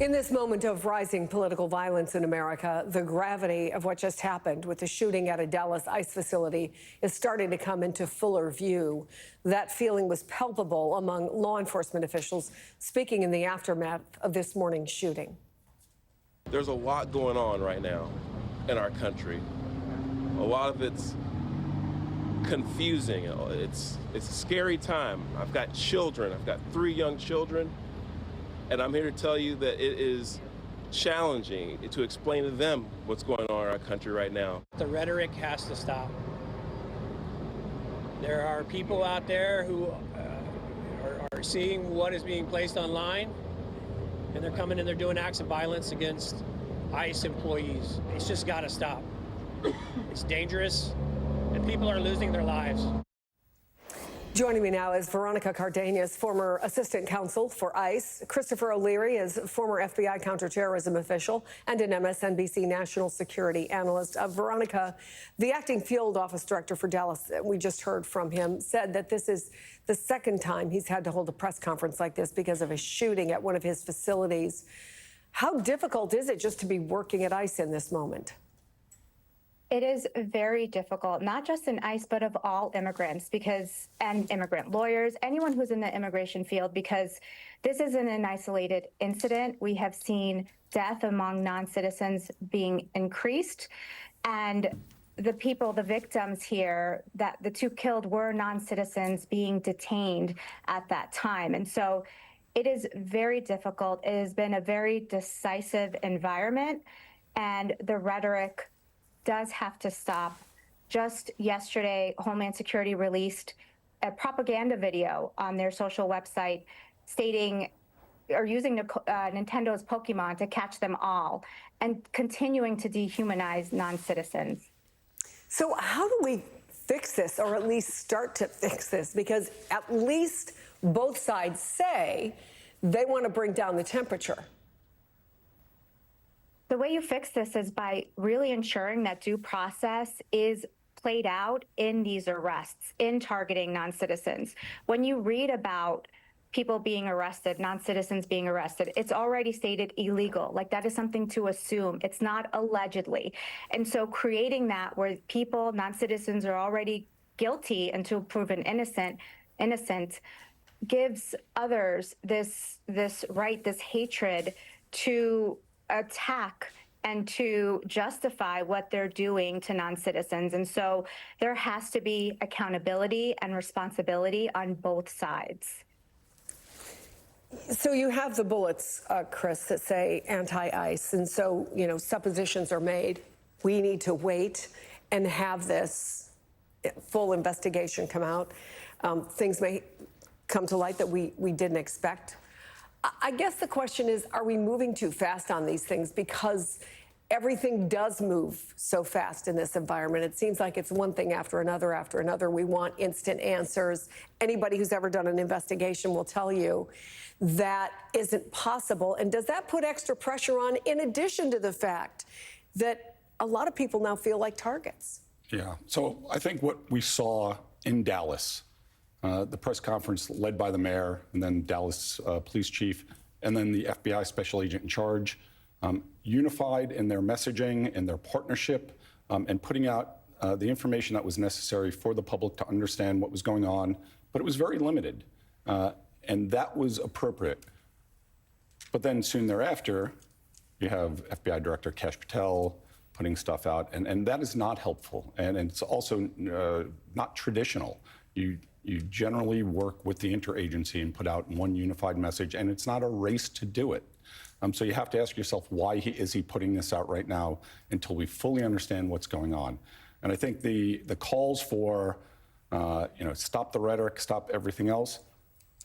In this moment of rising political violence in America, the gravity of what just happened with the shooting at a Dallas ICE facility is starting to come into fuller view. That feeling was palpable among law enforcement officials speaking in the aftermath of this morning's shooting. There's a lot going on right now in our country. A lot of it's confusing. It's a scary time. I've got children. I've got 3 young children. And I'm here to tell you that it is challenging to explain to them what's going on in our country right now. The rhetoric has to stop. There are people out there who are seeing what is being placed online, and they're coming and they're doing acts of violence against ICE employees. It's just got to stop. It's dangerous, and people are losing their lives. Joining me now is Veronica Cardenas, former assistant counsel for ICE, Christopher O'Leary is former FBI counterterrorism official and an MSNBC national security analyst. Veronica, the acting field office director for Dallas, we just heard from him, said that this is the second time he's had to hold a press conference like this because of a shooting at one of his facilities. How difficult is it just to be working at ICE in this moment? It is very difficult, not just in ICE, but of all immigrants and immigrant lawyers, anyone who's in the immigration field, because this isn't an isolated incident. We have seen death among non-citizens being increased, and the victims here, that the 2 killed were non-citizens being detained at that time. And so it is very difficult. It has been a very decisive environment, and the rhetoric does have to stop. Just yesterday, Homeland Security released a propaganda video on their social website stating or using Nintendo's Pokemon to catch them all and continuing to dehumanize non-citizens. So how do we fix this, or at least start to fix this? Because at least both sides say they want to bring down the temperature. The way you fix this is by really ensuring that due process is played out in these arrests, in targeting non-citizens. When you read about people being arrested, non-citizens being arrested, it's already stated illegal. Like, that is something to assume. It's not allegedly. And so creating that where people, non-citizens, are already guilty until proven innocent, gives others this right, this hatred to attack and to justify what they're doing to non-citizens. And so there has to be accountability and responsibility on both sides. So you have the bullets, Chris, that say anti-ICE. And so, suppositions are made. We need to wait and have this full investigation come out. Things may come to light that we didn't expect. I guess the question is, are we moving too fast on these things? Because everything does move so fast in this environment. It seems like it's one thing after another after another. We want instant answers. Anybody who's ever done an investigation will tell you that isn't possible. And does that put extra pressure on, in addition to the fact that a lot of people now feel like targets? Yeah. So I think what we saw in Dallas, the press conference led by the mayor and then Dallas police chief and then the FBI special agent in charge, unified in their messaging and their partnership and putting out the information that was necessary for the public to understand what was going on. But it was very limited, and that was appropriate. But then soon thereafter, you have FBI Director Kash Patel putting stuff out, and that is not helpful. And it's also not traditional. You generally work with the interagency and put out one unified message, and it's not a race to do it. So you have to ask yourself, why is he putting this out right now until we fully understand what's going on? And I think the calls for, stop the rhetoric, stop everything else,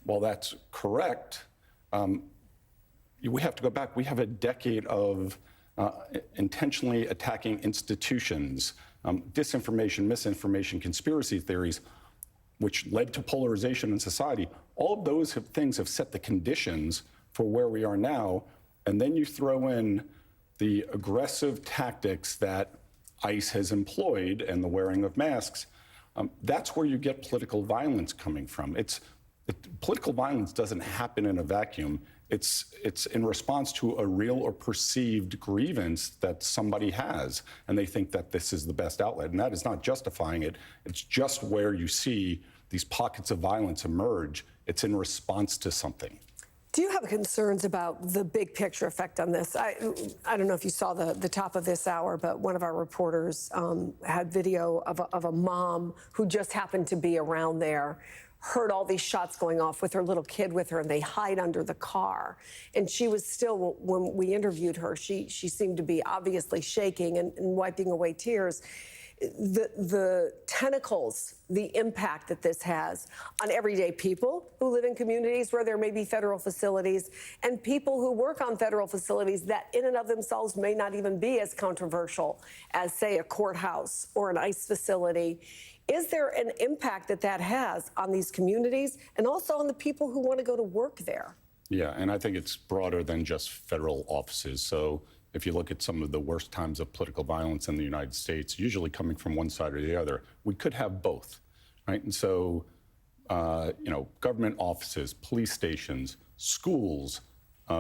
while that's correct, we have to go back. We have a decade of intentionally attacking institutions, disinformation, misinformation, conspiracy theories, which led to polarization in society. All of those things have set the conditions for where we are now. And then you throw in the aggressive tactics that ICE has employed and the wearing of masks. That's where you get political violence coming from. It's Political violence doesn't happen in a vacuum. It's in response to a real or perceived grievance that somebody has, and they think that this is the best outlet. And that is not justifying it. It's just where you see these pockets of violence emerge. It's in response to something. Do you have concerns about the big picture effect on this? I don't know if you saw the top of this hour, but one of our reporters had video of a mom who just happened to be around there, heard all these shots going off with her little kid with her, and they hide under the car. And she was still, when we interviewed her, she seemed to be obviously shaking and wiping away tears. The tentacles, the impact that this has on everyday people who live in communities where there may be federal facilities, and people who work on federal facilities that in and of themselves may not even be as controversial as, say, a courthouse or an ICE facility. Is there an impact that has on these communities and also on the people who want to go to work there? Yeah, and I think it's broader than just federal offices. So if you look at some of the worst times of political violence in the United States, usually coming from one side or the other, we could have both, right? And so, government offices, police stations, schools,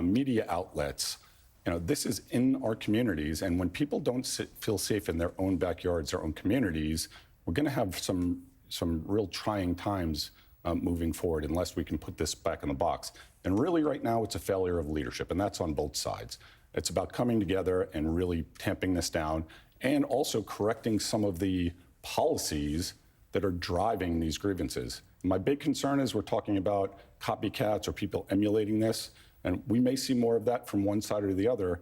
media outlets, this is in our communities. And when people don't feel safe in their own backyards, their own communities, we're going to have some real trying times moving forward unless we can put this back in the box. And really right now it's a failure of leadership, and that's on both sides. It's about coming together and really tamping this down and also correcting some of the policies that are driving these grievances. My big concern is we're talking about copycats or people emulating this, and we may see more of that from one side or the other.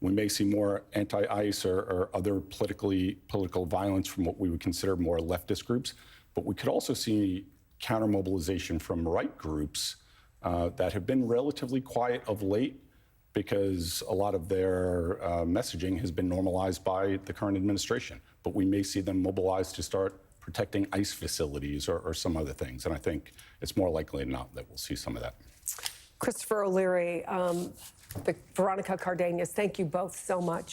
We may see more anti-ICE or other political violence from what we would consider more leftist groups, but we could also see counter-mobilization from right groups that have been relatively quiet of late because a lot of their messaging has been normalized by the current administration. But we may see them mobilized to start protecting ICE facilities or some other things. And I think it's more likely than not that we'll see some of that. Christopher O'Leary, Veronica Cardenas, thank you both so much